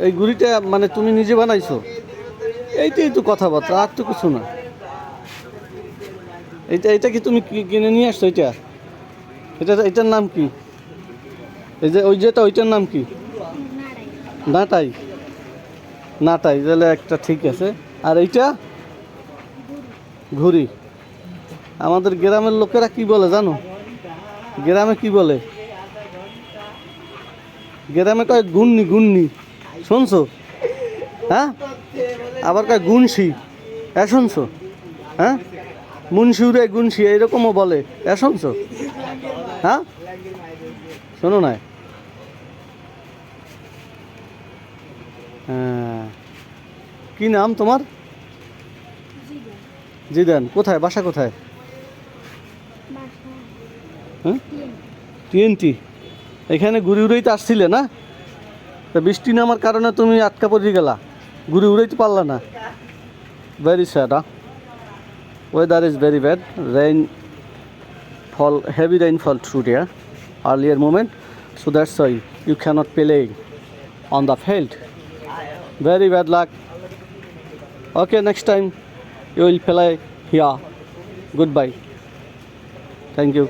এই ঘুড়িটা মানে তুমি নিজে বানাইছো? এইটাই তো কথাবার্তা, আর তো কিছু না। এটা কি তুমি কিনে নিয়ে আসছো? এটার নাম কি? এই যে ওইটার নাম কি? নাটাই। নাটাই তাহলে একটা ঠিক আছে। আর এইটা ঘুড়ি। আমাদের গ্রামের লোকেরা কি বলে জানো? গ্রামে কি বলে? গ্রামে কয় গুন্নি গুন্নি, শুনছো? হ্যাঁ, আবার কয় গুনশি, শুনছো? হ্যাঁ, মুন্সিউরে গুনশি এইরকমও বলে, শুনছো? হ্যাঁ, শোনো না? হ্যাঁ, কি নাম তোমার? জিদান। কোথায় বাসা, কোথায়? হ্যাঁ, TNT। এখানে ঘুরি উড়াইতে আসছিলে না? তা বৃষ্টি নামার কারণে তুমি আটকা পড়ে গেলা, ঘুরি উড়াইতে পারলা না। Very sad. Weather is very bad. Heavy rainfall today, earlier moment. So that's why you cannot play on the field. Very bad luck. Okay, next time you will play here. Goodbye. Thank you.